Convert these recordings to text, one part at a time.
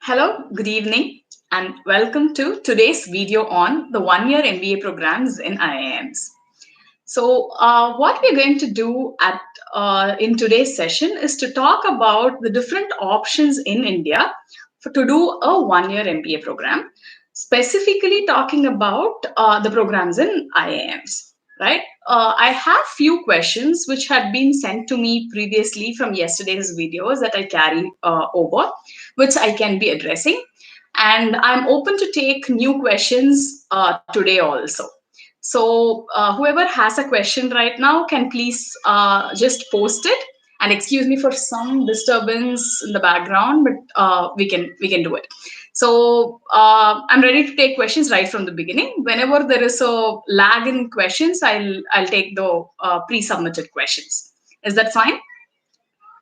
Hello, good evening, and welcome to today's video on the one-year MBA programs in IIMs. What we're going to do in today's session is to talk about the different options in India to do a one-year MBA program, specifically talking about the programs in IIMs. Right? I have few questions which had been sent to me previously from yesterday's videos that I carry over, which I can be addressing. And I'm open to take new questions today also. Whoever has a question right now can please just post it. And excuse me for some disturbance in the background, but we can do it. I'm ready to take questions right from the beginning. Whenever there is a lag in questions, I'll take the pre-submitted questions. Is that fine?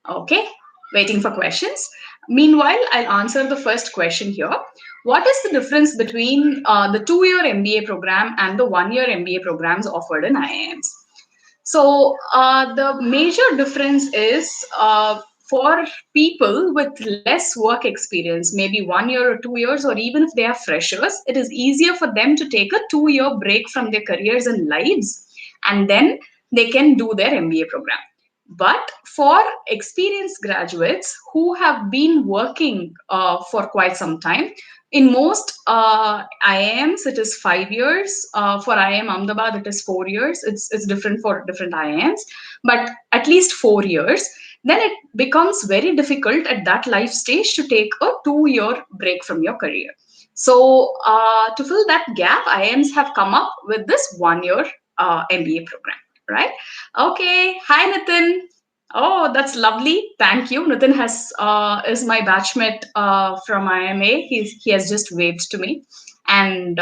Okay, waiting for questions. Meanwhile, I'll answer the first question here. What is the difference between the two-year MBA program and the one-year MBA programs offered in IIMs? The major difference is for people with less work experience, maybe 1 year or 2 years, or even if they are freshers, it is easier for them to take a 2-year break from their careers and lives, and then they can do their MBA program. But for experienced graduates who have been working for quite some time, in most IIMs, it is 5 years. For IIM Ahmedabad, it is 4 years. It's different for different IIMs, but at least 4 years. Then it becomes very difficult at that life stage to take a 2-year break from your career. So to fill that gap, IIMs have come up with this 1-year MBA program. Right? Okay. Hi, Nitin. Oh, that's lovely. Thank you. Nitin is my batchmate from IMA. He has just waved to me. And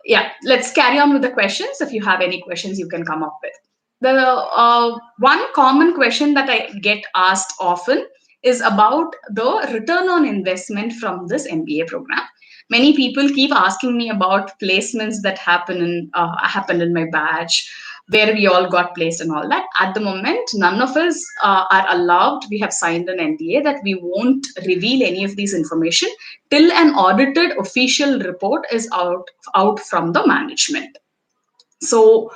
yeah, let's carry on with the questions. If you have any questions, you can come up with. The one common question that I get asked often is about the return on investment from this MBA program. Many people keep asking me about placements that happened in my batch, where we all got placed and all that. At the moment, none of us are allowed. We have signed an NDA that we won't reveal any of these information till an audited official report is out from the management. So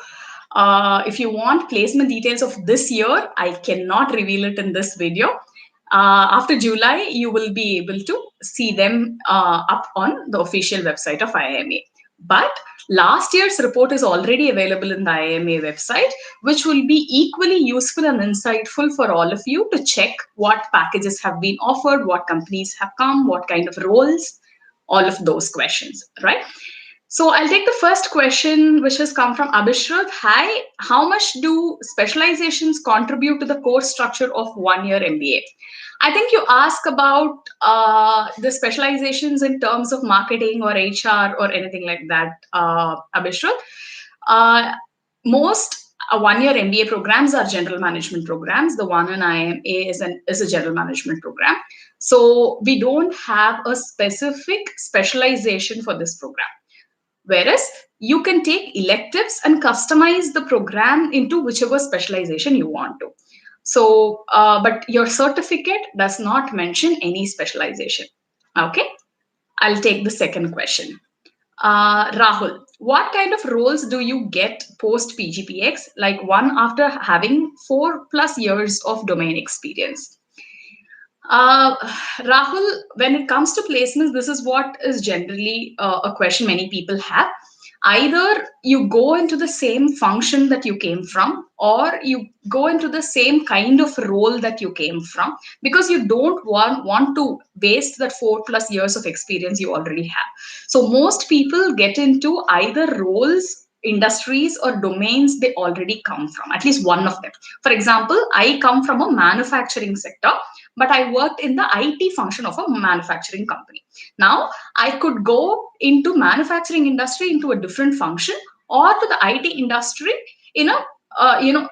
if you want placement details of this year, I cannot reveal it in this video. After July, you will be able to see them up on the official website of IIMA. But last year's report is already available in the IIMA website, which will be equally useful and insightful for all of you to check what packages have been offered, what companies have come, what kind of roles, all of those questions, right? So I'll take the first question, which has come from Abhishrat. Hi, how much do specializations contribute to the course structure of 1-year MBA? I think you ask about the specializations in terms of marketing or HR or anything like that, Abhishrat. Most 1-year MBA programs are general management programs. The one in IMA is a general management program. So we don't have a specific specialization for this program. Whereas you can take electives and customize the program into whichever specialization you want to. So, but your certificate does not mention any specialization. Okay, I'll take the second question. Rahul, what kind of roles do you get post PGPX, like one after having 4+ years of domain experience? Rahul, when it comes to placements, this is what is generally a question many people have. Either you go into the same function that you came from, or you go into the same kind of role that you came from, because you don't want to waste that 4+ years of experience you already have. So most people get into either roles, industries, or domains they already come from, at least one of them. For example, I come from a manufacturing sector, but I worked in the IT function of a manufacturing company. Now, I could go into manufacturing industry into a different function, or to the IT industry in a,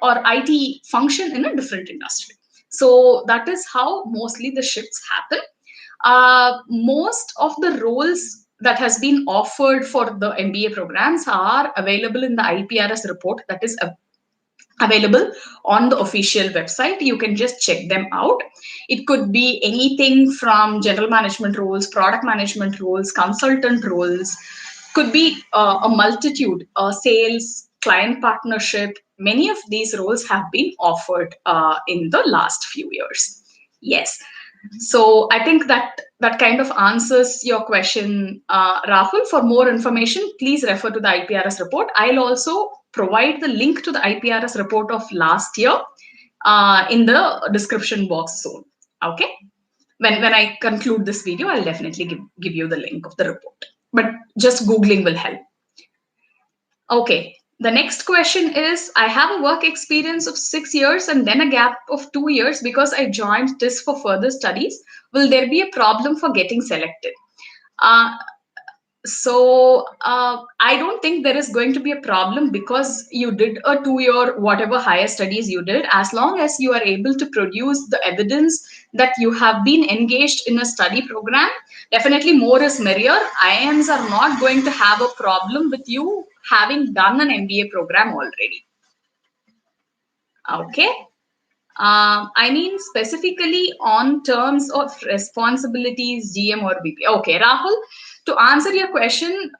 or IT function in a different industry. So that is how mostly the shifts happen. Most of the roles that has been offered for the MBA programs are available in the IPRS report that is available on the official website. You can just check them out. It could be anything from general management roles, product management roles, consultant roles, could be a multitude, sales, client partnership. Many of these roles have been offered in the last few years. Yes. So I think that kind of answers your question, Rahul. For more information, please refer to the IPRS report. I'll also provide the link to the IPRS report of last year in the description box soon. Okay. When I conclude this video, I'll definitely give you the link of the report. But just Googling will help. Okay. The next question is, I have a work experience of 6 years and then a gap of 2 years because I joined this for further studies. Will there be a problem for getting selected? Uh, I don't think there is going to be a problem because you did a 2 year whatever higher studies you did, as long as you are able to produce the evidence that you have been engaged in a study program. Definitely more is merrier. IIMs are not going to have a problem with you having done an MBA program already. Okay. I mean specifically on terms of responsibilities, GM or VP. Okay, Rahul, to answer your question,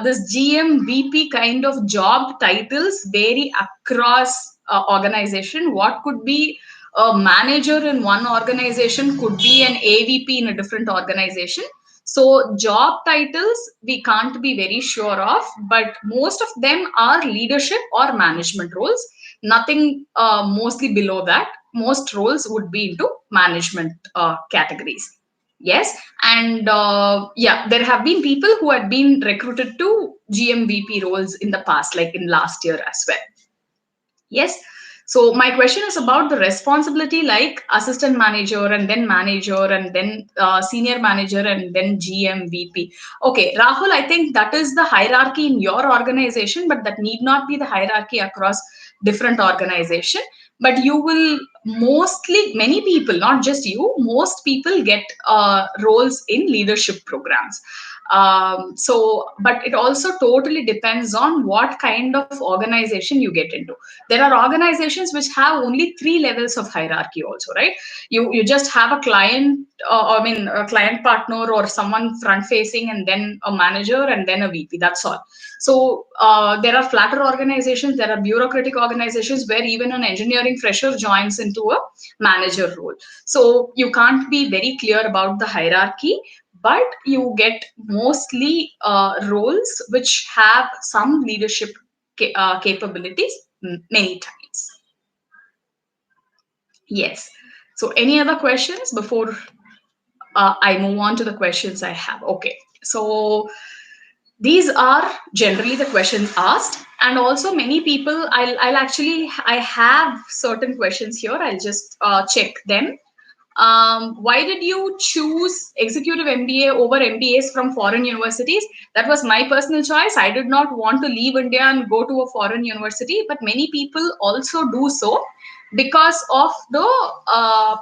this GM, VP kind of job titles vary across organization. What could be a manager in one organization could be an AVP in a different organization. So job titles we can't be very sure of, but most of them are leadership or management roles. Nothing mostly below that. Most roles would be into management categories. Yes, and yeah, there have been people who had been recruited to GMVP roles in the past, like in last year as well. Yes. So my question is about the responsibility, like assistant manager and then senior manager and then GM VP. Okay, Rahul, I think that is the hierarchy in your organization, but that need not be the hierarchy across different organization. But you will mostly, many people, not just you, most people get roles in leadership programs. But it also totally depends on what kind of organization you get into. There are organizations which have only 3 levels of hierarchy also, right? You just have a client, a client partner or someone front facing, and then a manager and then a VP. That's all. So there are flatter organizations, there are bureaucratic organizations where even an engineering fresher joins into a manager role. So you can't be very clear about the hierarchy, but you get mostly roles which have some leadership capabilities many times. Yes. So any other questions before I move on to the questions I have? Okay. So these are generally the questions asked, and also many people, I have certain questions here. I'll just check them. Why did you choose executive MBA over MBAs from foreign universities? That was my personal choice. I did not want to leave India and go to a foreign university, but many people also do so because of the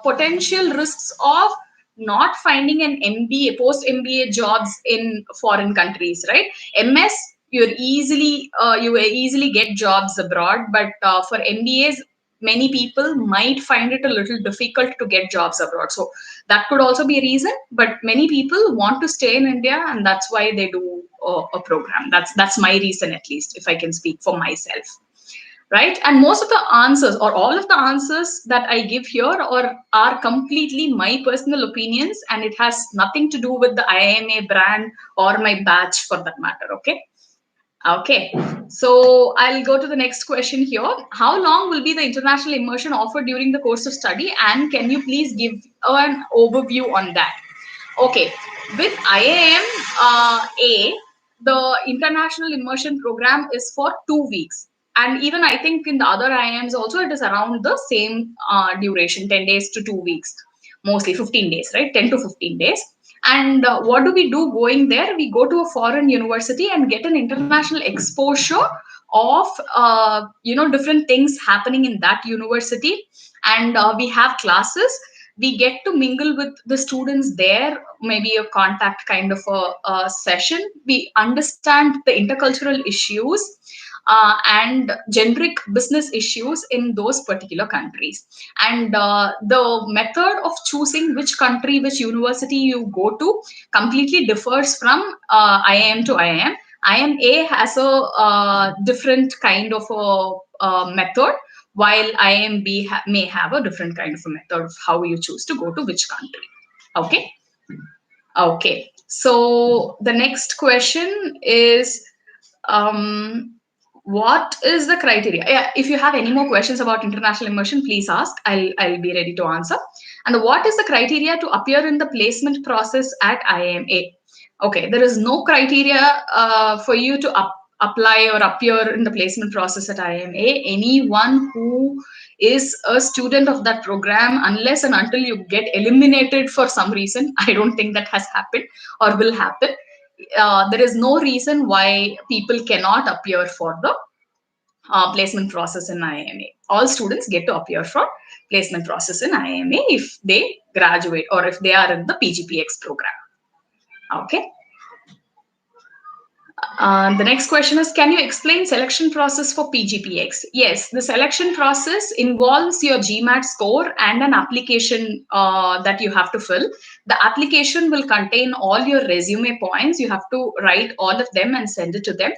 potential risks of not finding an MBA, post MBA jobs in foreign countries, right? MS, you easily get jobs abroad, but for MBAs, many people might find it a little difficult to get jobs abroad. So that could also be a reason, but many people want to stay in India, and that's why they do a program. That's my reason, at least, if I can speak for myself. Right? And most of the answers, or all of the answers that I give here, are completely my personal opinions, and it has nothing to do with the IIMA brand or my batch for that matter. Okay. Okay, so I'll go to the next question here. How long will be the international immersion offered during the course of study? And can you please give an overview on that? Okay, with IIM the international immersion program is for 2 weeks. And even I think in the other IIMs also, it is around the same duration, 10 days to 2 weeks, mostly 15 days, right? 10 to 15 days. And what do we do going there? We go to a foreign university and get an international exposure of different things happening in that university. And we have classes. We get to mingle with the students there, maybe a contact kind of a session. We understand the intercultural issues. and generic business issues in those particular countries. And the method of choosing which country, which university you go to completely differs from IIM to IIM. IMA has a different kind of a method, while IMB may have a different kind of a method of how you choose to go to which country. Okay. Okay. So the next question is, what is the criteria? Yeah, if you have any more questions about international immersion, please ask. I'll be ready to answer. And what is the criteria to appear in the placement process at IMA? Okay, there is no criteria for you to apply or appear in the placement process at IMA. Anyone who is a student of that program, unless and until you get eliminated for some reason, I don't think that has happened or will happen. There is no reason why people cannot appear for the placement process in IIMA. All students get to appear for placement process in IIMA if they graduate or if they are in the PGPX program. Okay. The next question is, can you explain selection process for PGPX? Yes, the selection process involves your GMAT score and an application that you have to fill. The application will contain all your resume points. You have to write all of them and send it to them.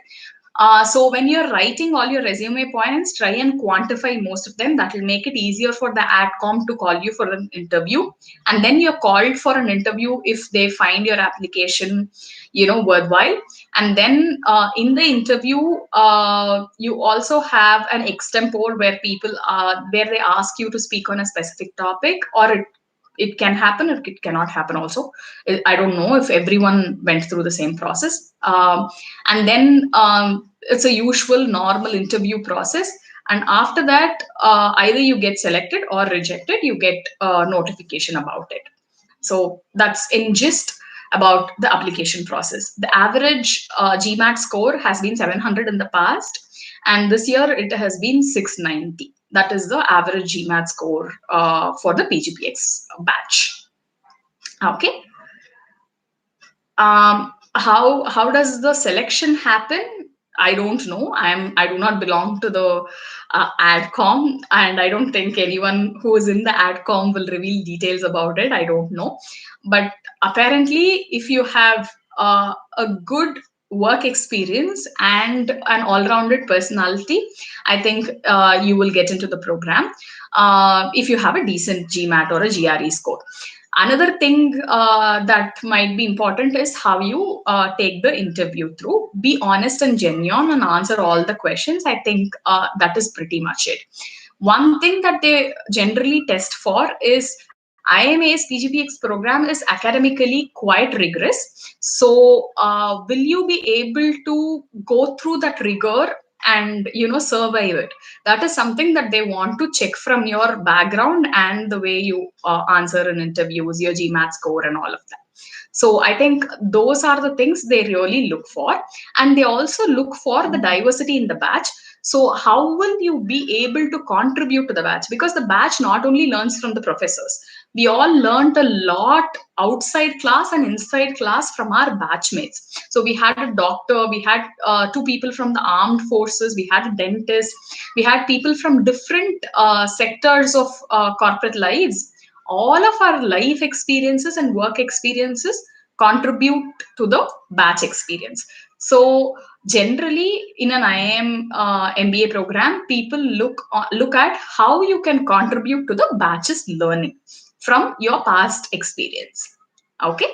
So when you're writing all your resume points, try and quantify most of them. That will make it easier for the AdCom to call you for an interview. And then you're called for an interview if they find your application, worthwhile. And then in the interview, you also have an extempore where where they ask you to speak on a specific topic, or it can happen or it cannot happen also. I don't know if everyone went through the same process. And then it's a usual normal interview process. And after that, either you get selected or rejected, you get a notification about it. So that's in gist about the application process. The average GMAT score has been 700 in the past, and this year it has been 690. That is the average GMAT score for the PGPX batch. Okay. How does the selection happen? I don't know. I do not belong to the AdCom, and I don't think anyone who is in the AdCom will reveal details about it. I don't know. But apparently, if you have a good work experience and an all-rounded personality, I think you will get into the program if you have a decent GMAT or a GRE score. Another thing that might be important is how you take the interview through. Be honest and genuine and answer all the questions. I think that is pretty much it. One thing that they generally test for is IMA's PGPX program is academically quite rigorous. So will you be able to go through that rigor and survive it? That is something that they want to check from your background and the way you answer in interviews, your GMAT score and all of that. So I think those are the things they really look for. And they also look for the diversity in the batch. So how will you be able to contribute to the batch? Because the batch not only learns from the professors, we all learned a lot outside class and inside class from our batchmates. So we had a doctor, we had two people from the armed forces, we had a dentist, we had people from different sectors of corporate lives. All of our life experiences and work experiences contribute to the batch experience. So generally in an IIM MBA program, people look at how you can contribute to the batch's learning from your past experience. Okay.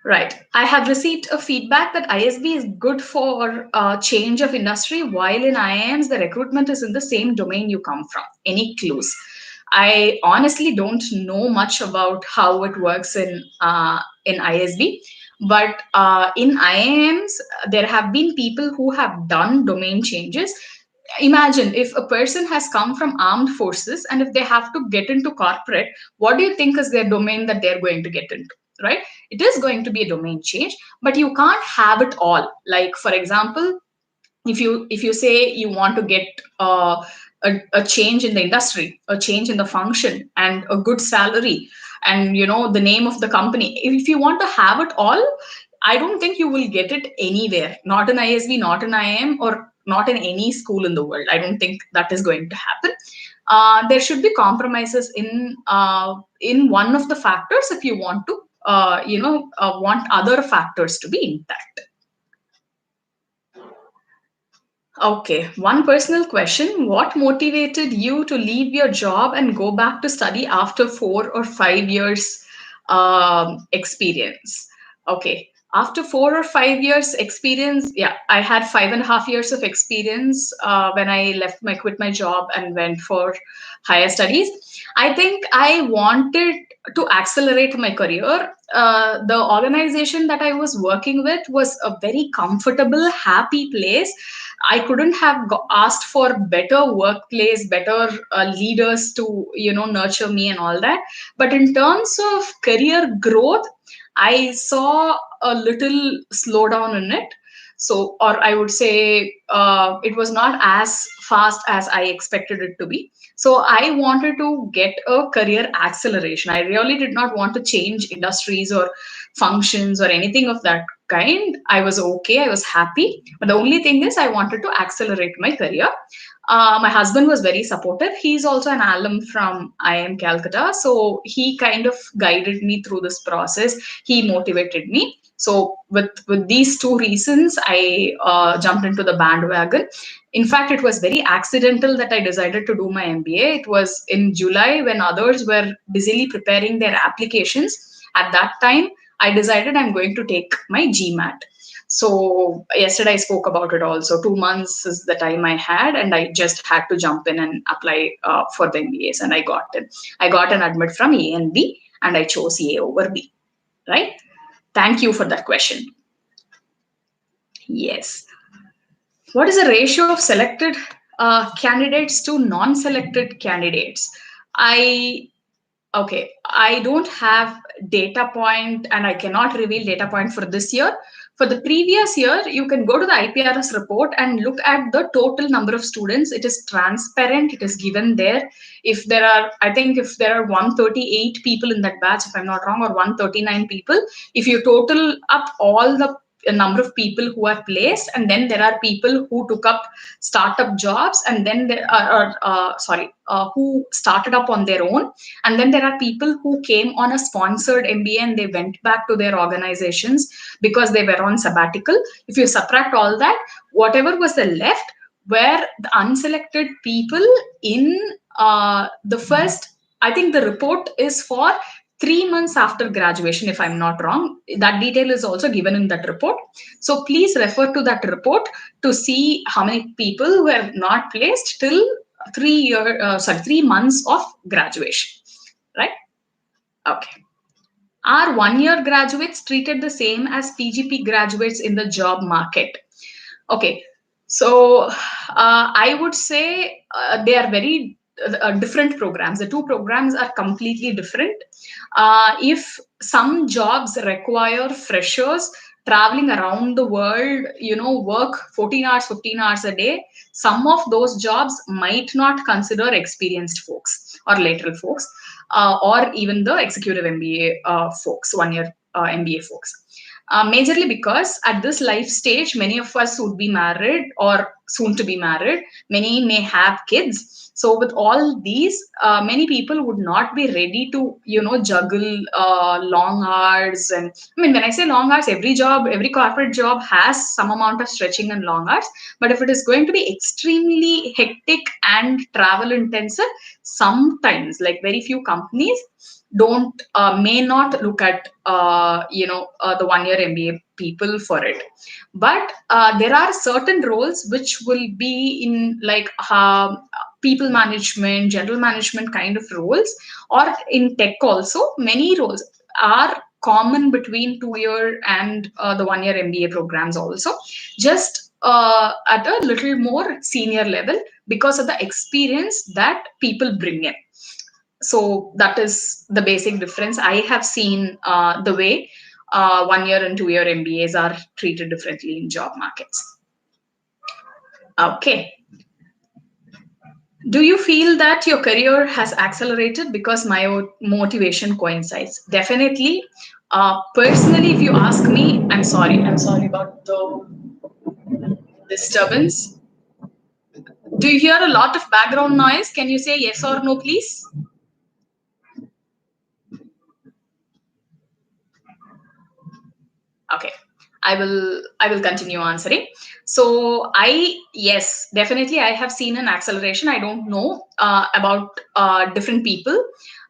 Right. I have received a feedback that ISB is good for change of industry, while in IIMs, the recruitment is in the same domain you come from. Any clues? I honestly don't know much about how it works in ISB, but in IIMs, there have been people who have done domain changes. Imagine if a person has come from armed forces and if they have to get into corporate, what do you think is their domain that they're going to get into, right? It is going to be a domain change, but you can't have it all. Like, for example, if you say you want to get a change in the industry, a change in the function, and a good salary, and the name of the company, if you want to have it all, I don't think you will get it anywhere, not in ISB, not in IIM, or not in any school in the world. I don't think that is going to happen. There should be compromises in one of the factors if you want to, want other factors to be intact. Okay, one personal question. What motivated you to leave your job and go back to study after 4 or 5 years experience? Okay, after 4 or 5 years experience, yeah, I had 5.5 years of experience when I quit my job and went for higher studies. I think I wanted to accelerate my career. The organization that I was working with was a very comfortable, happy place. I couldn't have asked for better workplace, better leaders to nurture me and all that. But in terms of career growth, I saw a little slowdown in it. So, or I would say it was not as fast as I expected it to be. So I wanted to get a career acceleration. I really did not want to change industries or functions or anything of that kind. I was okay. I was happy. But the only thing is I wanted to accelerate my career. My husband was very supportive. He's also an alum from IIM Calcutta. So he kind of guided me through this process. He motivated me. So with these two reasons, I jumped into the bandwagon. In fact, it was very accidental that I decided to do my MBA. It was in July when others were busily preparing their applications. At that time, I decided I'm going to take my GMAT. So yesterday I spoke about it also. 2 months is the time I had, and I just had to jump in and apply for the MBAs, and I got it. I got an admit from A and B, and I chose A over B. Right? Thank you for that question. Yes. What is the ratio of selected candidates to non-selected candidates? I don't have data point, and I cannot reveal data point for this year. For the previous year, you can go to the IPRS report and look at the total number of students. It is transparent. It is given there. If there are 138 people in that batch, if I'm not wrong, or 139 people, if you total up all the number of people who are placed, and then there are people who took up startup jobs, and then there are who started up on their own, and then there are people who came on a sponsored MBA and they went back to their organizations because they were on sabbatical. If you subtract all that, whatever was the left were the unselected people in the first, I think the report is for 3 months after graduation, if I'm not wrong. That detail is also given in that report. So please refer to that report to see how many people were not placed till 3 months of graduation, right? Okay. Are 1-year graduates treated the same as PGP graduates in the job market? Okay. So I would say they are very different programs. The two programs are completely different. If some jobs require freshers traveling around the world, work 14 hours, 15 hours a day, some of those jobs might not consider experienced folks or lateral folks, or even the executive MBA folks, 1-year MBA folks. Majorly because at this life stage, many of us would be married or soon to be married. Many may have kids. So with all these, many people would not be ready to, juggle long hours. And I mean, when I say long hours, every corporate job has some amount of stretching and long hours. But if it is going to be extremely hectic and travel intensive, sometimes, like very few companies, may not look at the 1-year MBA people for it. But there are certain roles which will be in like people management, general management kind of roles, or in tech also. Many roles are common between 2-year and the 1-year MBA programs also, just at a little more senior level because of the experience that people bring in. So that is the basic difference. I have seen the way 1-year and 2-year MBAs are treated differently in job markets. Okay. Do you feel that your career has accelerated because my motivation coincides? Definitely. Personally, if you ask me, I'm sorry about the disturbance. Do you hear a lot of background noise? Can you say yes or no, please? Okay. I will continue answering. So yes, definitely I have seen an acceleration. I don't know about different people,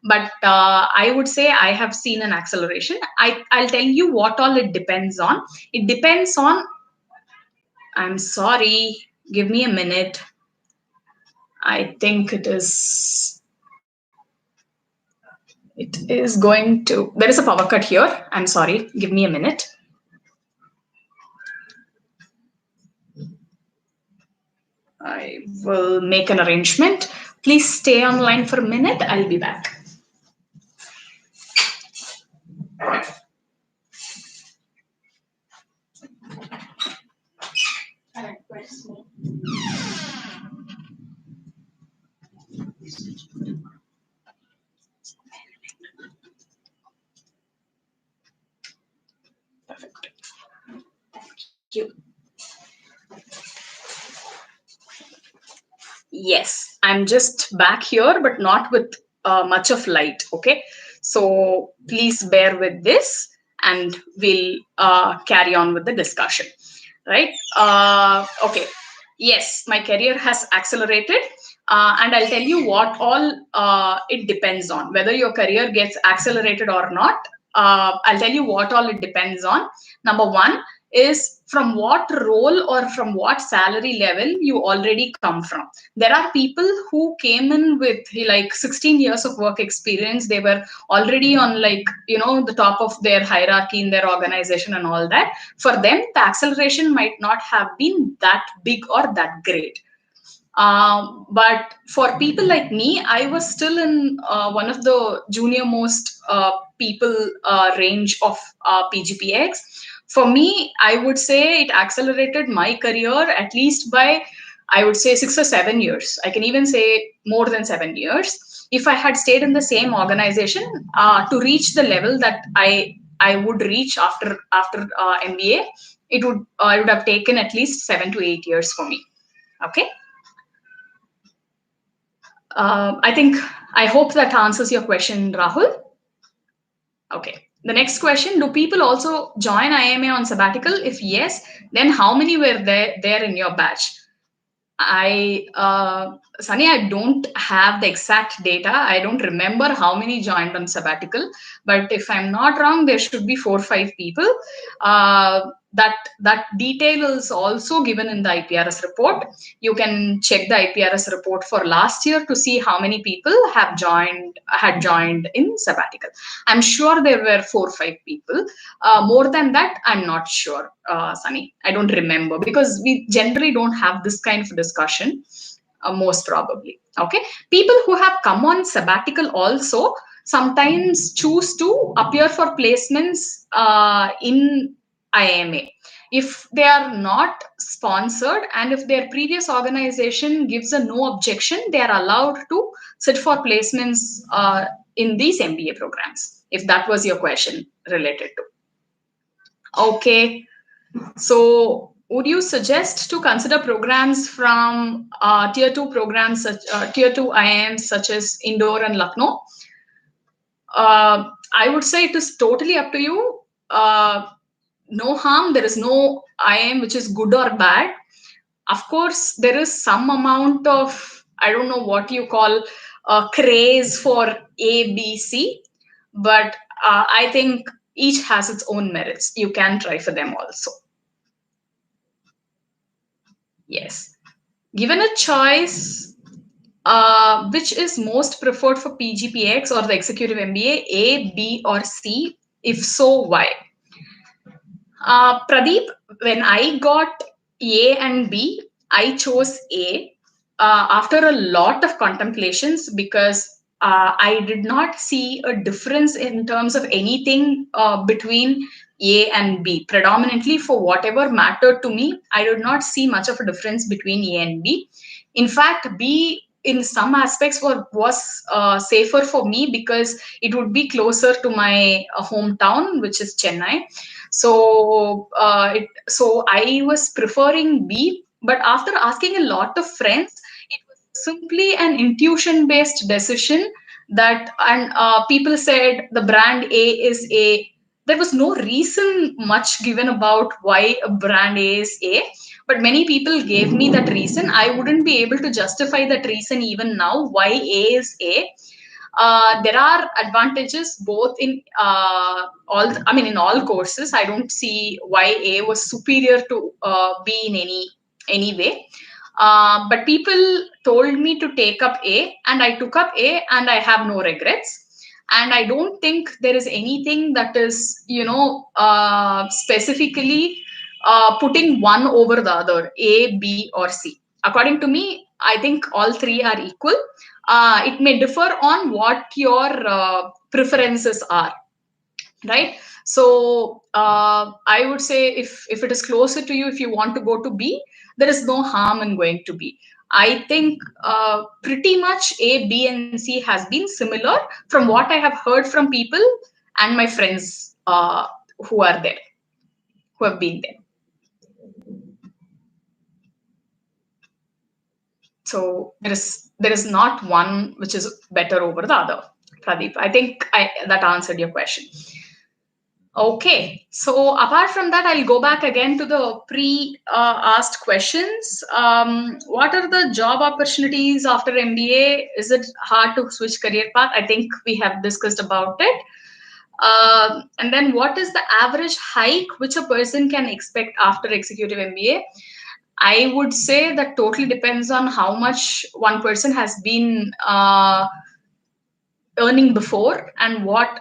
but I would say I have seen an acceleration. I'll tell you what all it depends on. It depends on, I'm sorry, give me a minute. I think there is a power cut here. I'm sorry, give me a minute. I will make an arrangement. Please stay online for a minute. I'll be back. Perfect. Thank you. Yes, I'm just back here, but not with much of light. Okay, so please bear with this, and we'll carry on with the discussion. Right? Okay. Yes, my career has accelerated, and I'll tell you what all it depends on. Whether your career gets accelerated or not, I'll tell you what all it depends on. Number one is from what role or from what salary level you already come from. There are people who came in with like 16 years of work experience. They were already on, like, the top of their hierarchy in their organization and all that. For them, the acceleration might not have been that big or that great. But for people like me, I was still in one of the junior most people range of PGPX. For me, I would say it accelerated my career at least by, I would say, 6 or 7 years. I can even say more than 7 years. If I had stayed in the same organization to reach the level that I would reach after MBA, it would have taken at least 7 to 8 years for me. Okay. I hope that answers your question, Rahul. Okay. The next question, do people also join IIMA on sabbatical? If yes, then how many were there in your batch? Sunny, I don't have the exact data. I don't remember how many joined on sabbatical, but if I'm not wrong, there should be 4 or 5 people. That detail is also given in the IPRS report. You can check the IPRS report for last year to see how many people had joined in sabbatical. I'm sure there were 4 or 5 people. More than that, I'm not sure, Sunny. I don't remember, because we generally don't have this kind of discussion, most probably. Okay. People who have come on sabbatical also sometimes choose to appear for placements in IIMA. If they are not sponsored and if their previous organization gives a no objection, they are allowed to sit for placements in these MBA programs, if that was your question related to. Okay. So would you suggest to consider programs from tier 2 programs, tier 2 IIMs such as Indore and Lucknow? I would say it is totally up to you. No harm. There is no IIM which is good or bad. Of course, there is some amount of, I don't know what you call, craze for A, B, C, but I think each has its own merits. You can try for them also. Yes. Given a choice, which is most preferred for PGPX or the executive MBA, A, B, or C? If so, why? Pradeep, when I got A and B, I chose A after a lot of contemplations, because I did not see a difference in terms of anything between A and B. Predominantly for whatever mattered to me, I did not see much of a difference between A and B. In fact, B in some aspects was safer for me, because it would be closer to my hometown, which is Chennai. So I was preferring B, but after asking a lot of friends, simply an intuition based decision that, and people said the brand A is A. There was no reason much given about why a brand A is A, but many people gave me that reason. I wouldn't be able to justify that reason even now why A is A. There are advantages both in in all courses. I don't see why A was superior to B in any way. But people told me to take up A, and I took up A, and I have no regrets. And I don't think there is anything that is, specifically putting one over the other, A, B, or C. According to me, I think all three are equal. It may differ on what your preferences are, right? So I would say if it is closer to you, if you want to go to B, there is no harm in going to B. I think pretty much A, B, and C has been similar from what I have heard from people and my friends who are there, who have been there. So there is not one which is better over the other, Pradeep. I think that answered your question. Okay, so apart from that, I'll go back again to the pre-asked questions. What are the job opportunities after MBA? Is it hard to switch career path? I think we have discussed about it. And then what is the average hike which a person can expect after executive MBA? I would say that totally depends on how much one person has been earning before and what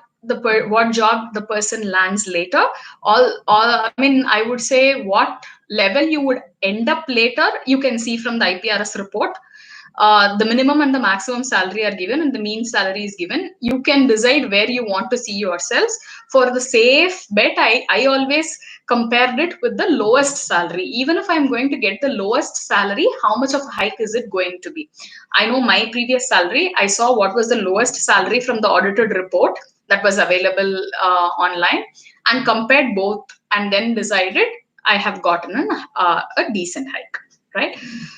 job the person lands later. I would say what level you would end up later, you can see from the IPRS report. The minimum and the maximum salary are given and the mean salary is given. You can decide where you want to see yourselves. For the safe bet, I always compared it with the lowest salary. Even if I'm going to get the lowest salary, how much of a hike is it going to be? I know my previous salary. I saw what was the lowest salary from the audited report that was available online and compared both and then decided I have gotten a decent hike. Right.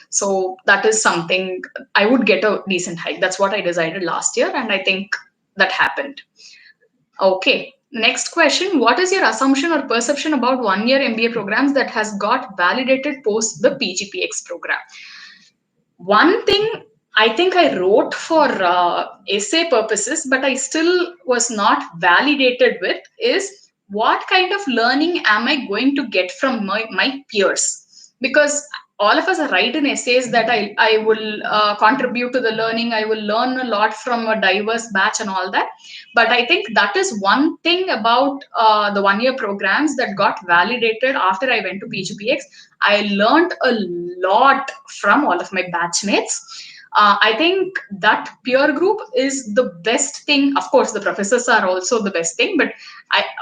So that is something I would get a decent hike. That's what I decided last year. And I think that happened. Okay. Next question. What is your assumption or perception about 1-year MBA programs that has got validated post the PGPX program? One thing I think I wrote for essay purposes, but I still was not validated with is what kind of learning am I going to get from my peers? Because all of us write in essays that I will contribute to the learning. I will learn a lot from a diverse batch and all that. But I think that is one thing about the 1-year programs that got validated after I went to PGPX. I learned a lot from all of my batchmates. I think that peer group is the best thing. Of course, the professors are also the best thing. But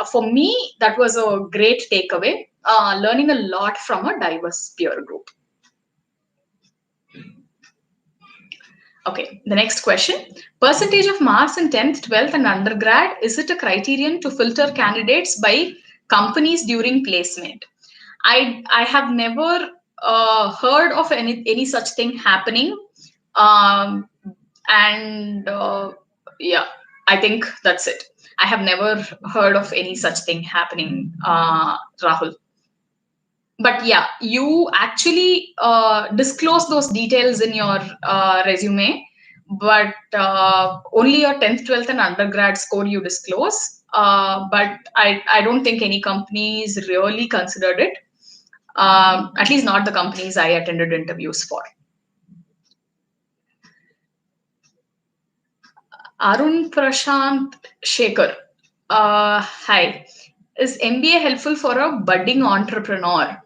for me, that was a great takeaway, learning a lot from a diverse peer group. Okay, the next question. Percentage of marks in 10th, 12th and undergrad, is it a criterion to filter candidates by companies during placement? I have never heard of any such thing happening. Yeah, I think that's it. I have never heard of any such thing happening, Rahul. But yeah, you actually disclose those details in your resume, but only your 10th, 12th and undergrad score you disclose. But I don't think any companies really considered it, at least not the companies I attended interviews for. Arun Prashant Shekhar. Hi. Is MBA helpful for a budding entrepreneur?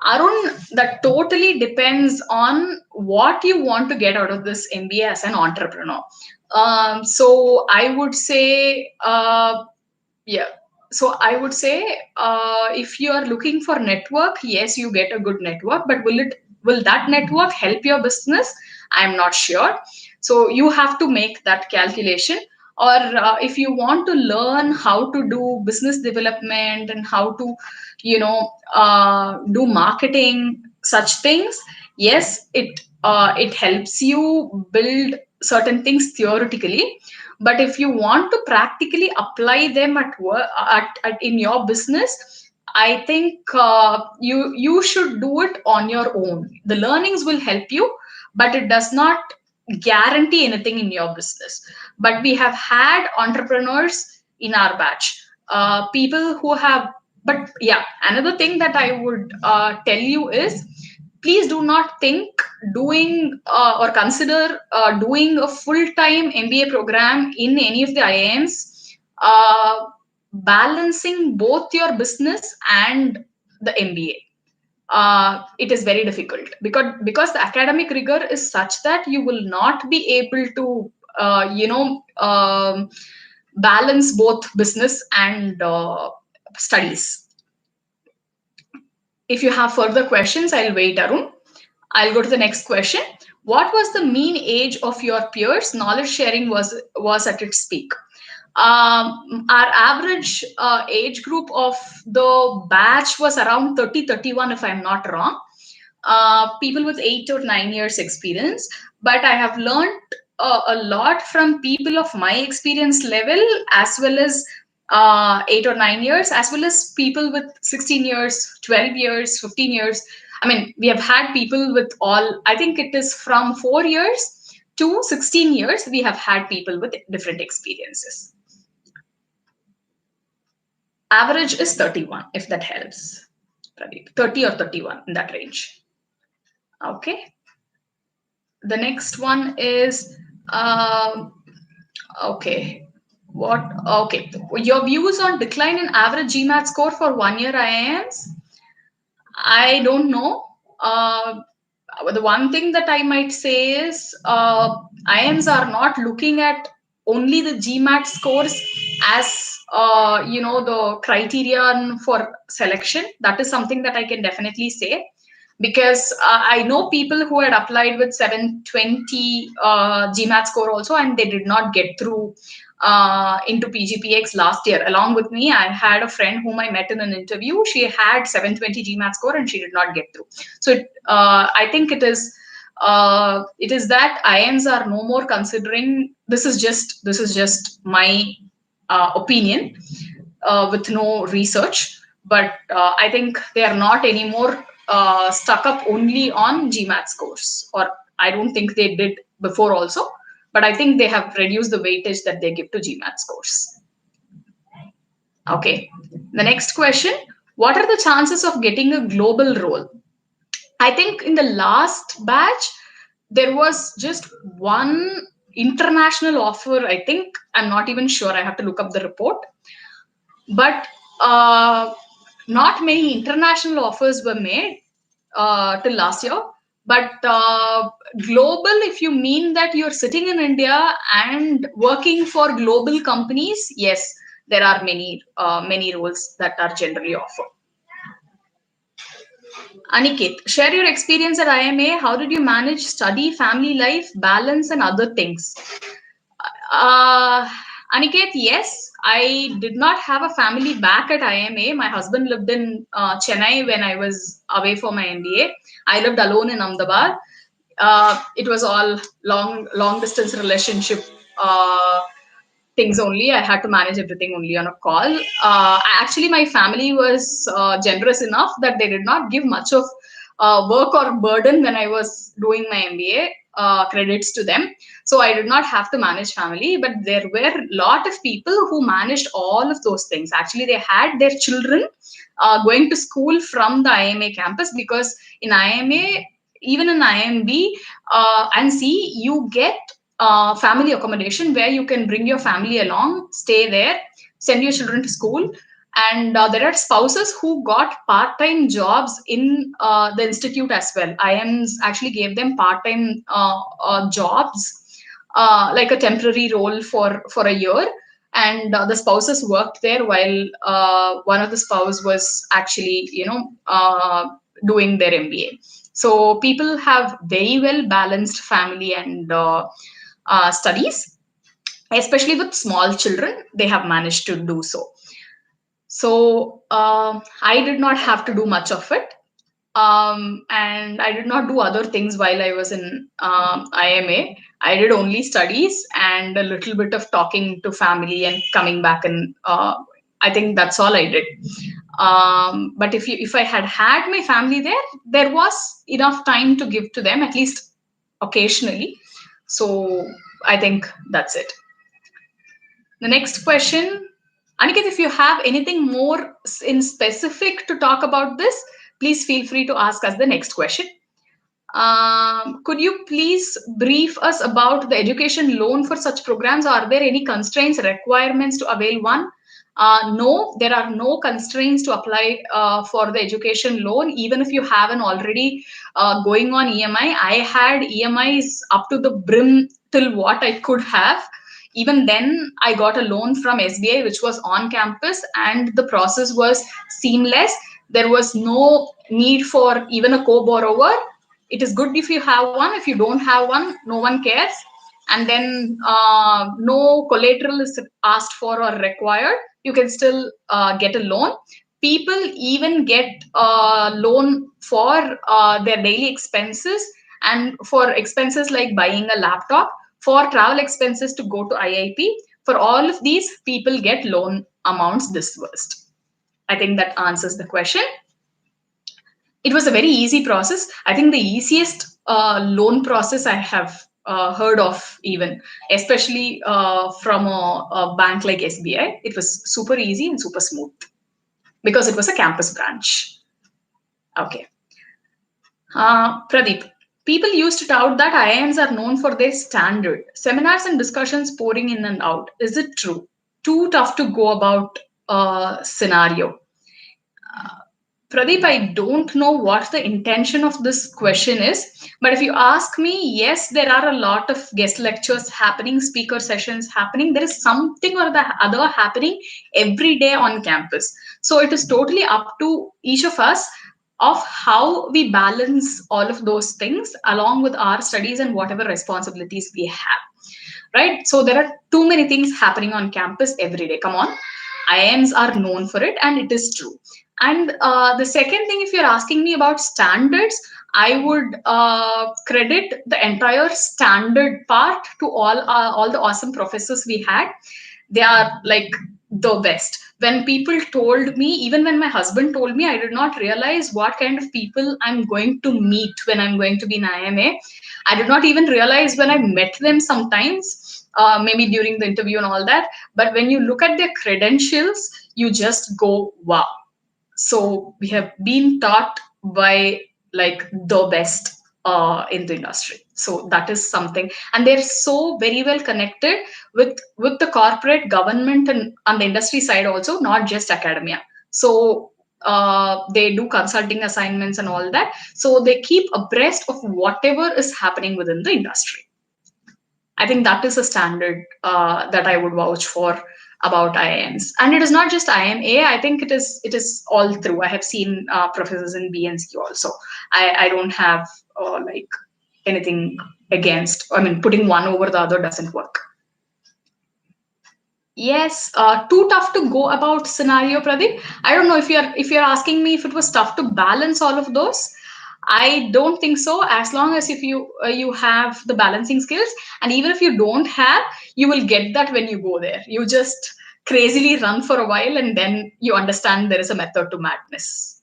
Arun, that totally depends on what you want to get out of this MBA as an entrepreneur. So I would say, yeah. So I would say, if you are looking for network, yes, you get a good network, but will that network help your business? I'm not sure. So you have to make that calculation. Or if you want to learn how to do business development and how to, do marketing, such things, yes, it it helps you build certain things theoretically, but if you want to practically apply them at work, in your business, I think you should do it on your own. The learnings will help you, but it does not guarantee anything in your business. But we have had entrepreneurs in our batch, people who have. But yeah, another thing that I would tell you is, please do not think doing or consider doing a full-time MBA program in any of the IIMs, balancing both your business and the MBA. It is very difficult, because the academic rigor is such that you will not be able to balance both business and studies. If you have further questions, I'll wait, Arun. I'll go to the next question. What was the mean age of your peers? Knowledge sharing was at its peak. Our average age group of the batch was around 30-31, if I'm not wrong. People with 8 or 9 years experience. But I have learned a lot from people of my experience level, as well as 8 or 9 years, as well as people with 16 years, 12 years, 15 years. I mean, we have had people with all, I think it is from 4 years to 16 years, we have had people with different experiences. Average is 31, if that helps, Pradeep. 30 or 31, in that range. Okay. The next one is, okay. What? Okay. Your views on decline in average GMAT score for 1 year IIMs? I don't know. The one thing that I might say is, IIMs are not looking at only the GMAT scores as the criterion for selection. That is something that I can definitely say, because I know people who had applied with 720 GMAT score also, and they did not get through into PGPX last year. Along with me, I had a friend whom I met in an interview. She had 720 GMAT score and she did not get through. So I think it is that IIMs are no more considering. This is just my opinion with no research, but I think they are not anymore stuck up only on GMAT scores, or I don't think they did before also, but I think they have reduced the weightage that they give to GMAT scores. Okay, the next question, what are the chances of getting a global role? I think in the last batch, there was just one international offer, I think. I'm not even sure, I have to look up the report. But not many international offers were made till last year. But global, if you mean that you're sitting in India and working for global companies, yes, there are many roles that are generally offered. Aniket, share your experience at IMA. How did you manage study, family life, balance, and other things? Aniket, yes, I did not have a family back at IMA. My husband lived in Chennai when I was away for my MBA. I lived alone in Ahmedabad. It was all long distance relationship things only. I had to manage everything only on a call. Actually, my family was generous enough that they did not give much of work or burden when I was doing my MBA. Credits to them. So I did not have to manage family, but there were a lot of people who managed all of those things. Actually, they had their children going to school from the IMA campus, because in IMA, even in IMB and C, you get family accommodation where you can bring your family along, stay there, send your children to school. And there are spouses who got part-time jobs in the institute as well. IIMs actually gave them part-time jobs, like a temporary role for a year. And the spouses worked there while one of the spouse was actually, doing their MBA. So people have very well balanced family and studies, especially with small children. They have managed to do so. So I did not have to do much of it. And I did not do other things while I was in IMA. I did only studies and a little bit of talking to family and coming back, and I think that's all I did. But if I had my family there, there was enough time to give to them, at least occasionally. So I think that's it. The next question, Aniket, if you have anything more in specific to talk about this, please feel free to ask us the next question. Could you please brief us about the education loan for such programs? Are there any constraints, requirements to avail one? No, there are no constraints to apply for the education loan, even if you have an already going on EMI. I had EMIs up to the brim till what I could have. Even then, I got a loan from SBI, which was on campus, and the process was seamless. There was no need for even a co-borrower. It is good if you have one. If you don't have one, no one cares. And then no collateral is asked for or required. You can still get a loan. People even get a loan for their daily expenses and for expenses like buying a laptop, for travel expenses to go to IIP. For all of these, people get loan amounts disbursed. I think that answers the question. It was a very easy process. I think the easiest loan process I have heard of, even, especially from a bank like SBI. It was super easy and super smooth because it was a campus branch. Okay. Pradeep, people used to tout that IIMs are known for their standard seminars and discussions pouring in and out. Is it true? Too tough to go about scenario. Pradeep, I don't know what the intention of this question is, but if you ask me, yes, there are a lot of guest lectures happening, speaker sessions happening. There is something or the other happening every day on campus. So it is totally up to each of us of how we balance all of those things along with our studies and whatever responsibilities we have. Right? So there are too many things happening on campus every day. Come on. IIMs are known for it, and it is true. And the second thing, if you're asking me about standards, I would credit the entire standard part to all the awesome professors we had. They are like the best. When people told me, even when my husband told me, I did not realize what kind of people I'm going to meet when I'm going to be in IMA. I did not even realize when I met them sometimes, maybe during the interview and all that. But when you look at their credentials, you just go, wow. So we have been taught by like the best in the industry. So that is something, and they're so very well connected with the corporate, government, and on the industry side also, not just academia. So they do consulting assignments and all that. So they keep abreast of whatever is happening within the industry. I think that is a standard that I would vouch for about IIMs. And it is not just IMA. I think it is all through. I have seen professors in BNC also. I don't have like anything against. I mean, putting one over the other doesn't work. Yes, too tough to go about scenario, Pradeep. I don't know if you're asking me if it was tough to balance all of those. I don't think so. As long as if you have the balancing skills, and even if you don't have, you will get that when you go there. You just crazily run for a while, and then you understand there is a method to madness.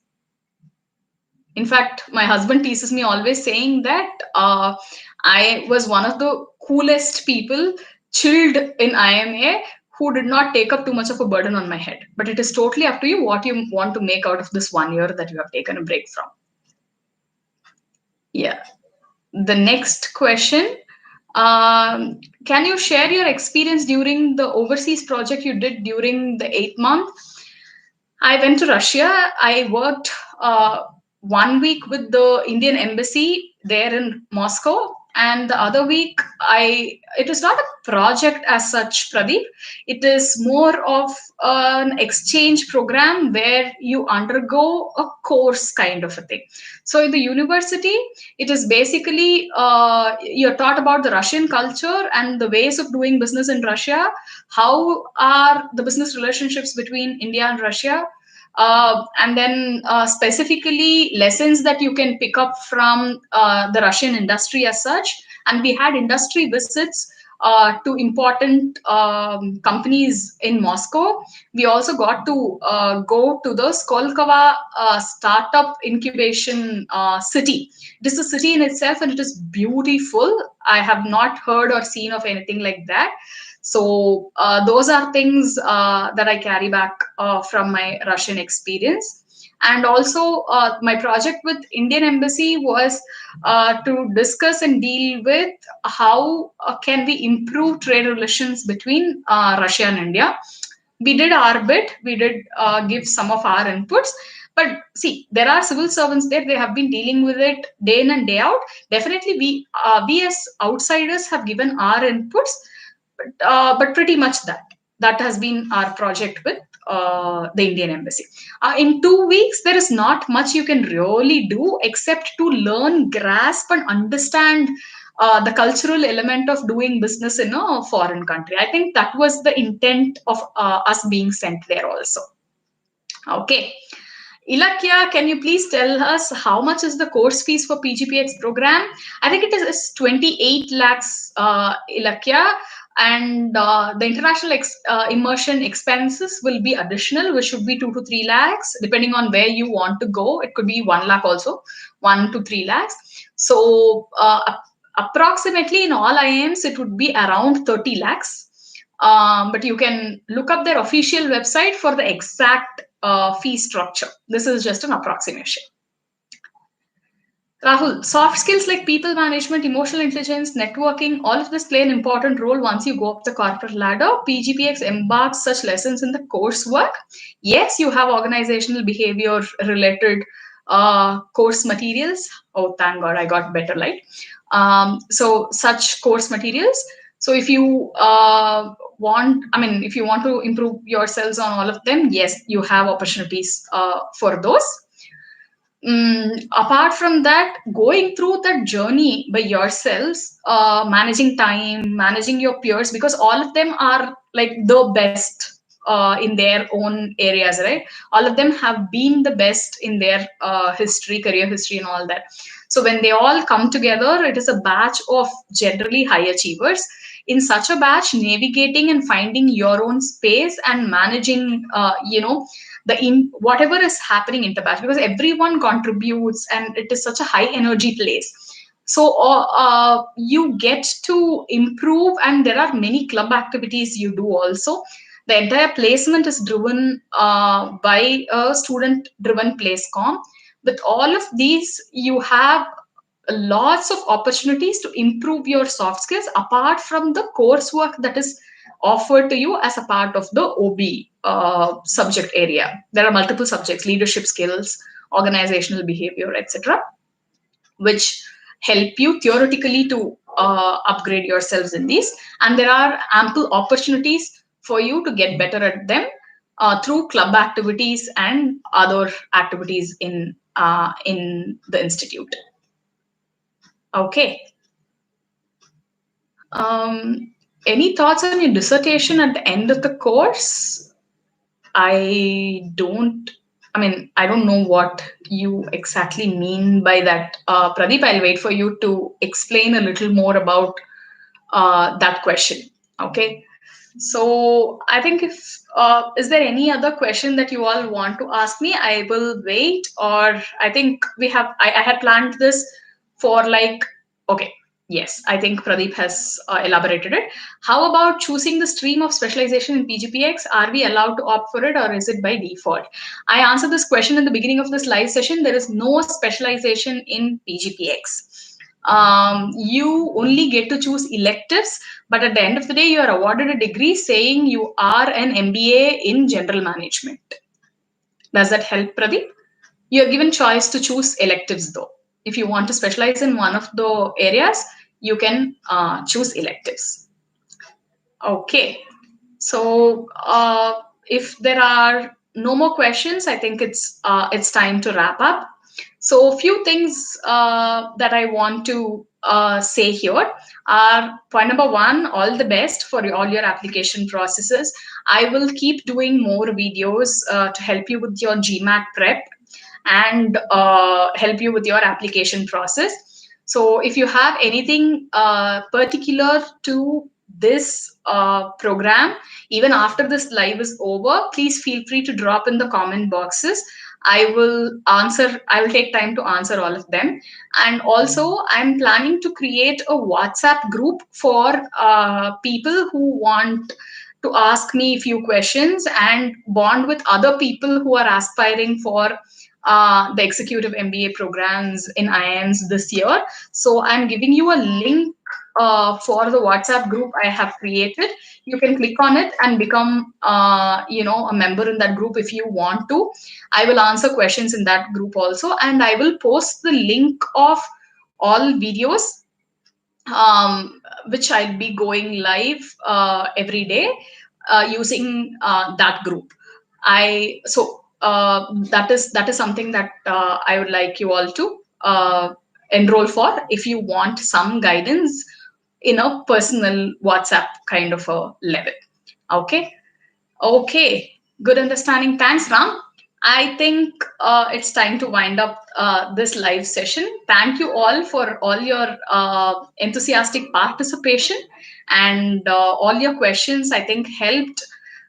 In fact, my husband teases me always saying that I was one of the coolest people, chilled in IMA, who did not take up too much of a burden on my head. But it is totally up to you what you want to make out of this 1 year that you have taken a break from. Yeah. The next question. Can you share your experience during the overseas project you did during the 8th month? I went to Russia. I worked 1 week with the Indian embassy there in Moscow. And the other week, it was not a project as such, Pradeep. It is more of an exchange program where you undergo a course kind of a thing. So in the university, it is basically you're taught about the Russian culture and the ways of doing business in Russia. How are the business relationships between India and Russia? And then specifically lessons that you can pick up from the Russian industry as such. And we had industry visits to important companies in Moscow. We also got to go to the Skolkovo startup incubation city. It is a city in itself and it is beautiful. I have not heard or seen of anything like that. So those are things that I carry back from my Russian experience. And also my project with Indian Embassy was to discuss and deal with how can we improve trade relations between Russia and India. We did our bit. We did give some of our inputs. But see, there are civil servants there. They have been dealing with it day in and day out. Definitely, we as outsiders have given our inputs, but pretty much that has been our project with the Indian Embassy. In 2 weeks, there is not much you can really do except to learn, grasp, and understand the cultural element of doing business in a foreign country. I think that was the intent of us being sent there also. Okay. Ilakya, can you please tell us how much is the course fees for PGPX program? I think it is 28 lakhs, Ilakya, and the international immersion expenses will be additional, which should be 2 to 3 lakhs, depending on where you want to go. It could be 1 lakh also, 1 to 3 lakhs. So approximately in all IIMs, it would be around 30 lakhs. But you can look up their official website for the exact fee structure. This is just an approximation. Rahul, soft skills like people management, emotional intelligence, networking, all of this play an important role once you go up the corporate ladder. PGPX embarks such lessons in the coursework. Yes, you have organizational behavior related course materials. Oh, thank God, I got better light. So such course materials. So if you if you want to improve yourselves on all of them, yes, you have opportunities for those. Apart from that, going through that journey by yourselves, managing time, managing your peers, because all of them are like the best in their own areas, right? All of them have been the best in their career history and all that. So when they all come together, it is a batch of generally high achievers. In such a batch, navigating and finding your own space and managing, whatever is happening in the batch, because everyone contributes and it is such a high energy place. So you get to improve, and there are many club activities you do also. The entire placement is driven by a student driven placecom. With all of these, you have lots of opportunities to improve your soft skills apart from the coursework that is offered to you as a part of the OB subject area. There are multiple subjects: leadership skills, organizational behavior, etc., which help you theoretically to upgrade yourselves in these. And there are ample opportunities for you to get better at them through club activities and other activities in the institute. Okay. Any thoughts on your dissertation at the end of the course? I don't know what you exactly mean by that. Pradeep, I'll wait for you to explain a little more about that question. Okay. So I think is there any other question that you all want to ask me? I will wait, or I think I had planned this for okay. Yes, I think Pradeep has elaborated it. How about choosing the stream of specialization in PGPX? Are we allowed to opt for it, or is it by default? I answered this question in the beginning of this live session. There is no specialization in PGPX. You only get to choose electives, but at the end of the day, you are awarded a degree saying you are an MBA in general management. Does that help, Pradeep? You are given choice to choose electives though. If you want to specialize in one of the areas, you can choose electives. Okay. So if there are no more questions, I think it's time to wrap up. So a few things that I want to say here are: point number one, all the best for all your application processes. I will keep doing more videos to help you with your GMAT prep and help you with your application process. So if you have anything particular to this program, even after this live is over, please feel free to drop in the comment boxes. I will answer, I will take time to answer all of them. And also, I'm planning to create a WhatsApp group for people who want to ask me a few questions and bond with other people who are aspiring for the executive MBA programs in IIMs this year. So I'm giving you a link for the WhatsApp group I have created. You can click on it and become, a member in that group if you want to. I will answer questions in that group also, and I will post the link of all videos which I'll be going live every day using that group. That is something that I would like you all to enroll for if you want some guidance in a personal WhatsApp kind of a level. Okay. Okay, good understanding. Thanks, Ram. I think it's time to wind up this live session. Thank you all for all your enthusiastic participation and all your questions. I think helped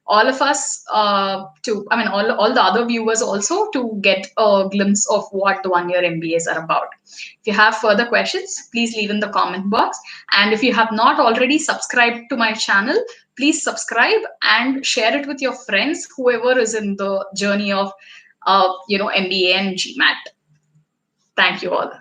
all of us all the other viewers also to get a glimpse of what the 1 year MBAs are about. If you have further questions, please leave in the comment box. And if you have not already subscribed to my channel, please subscribe and share it with your friends, whoever is in the journey of MBA and GMAT. Thank you all.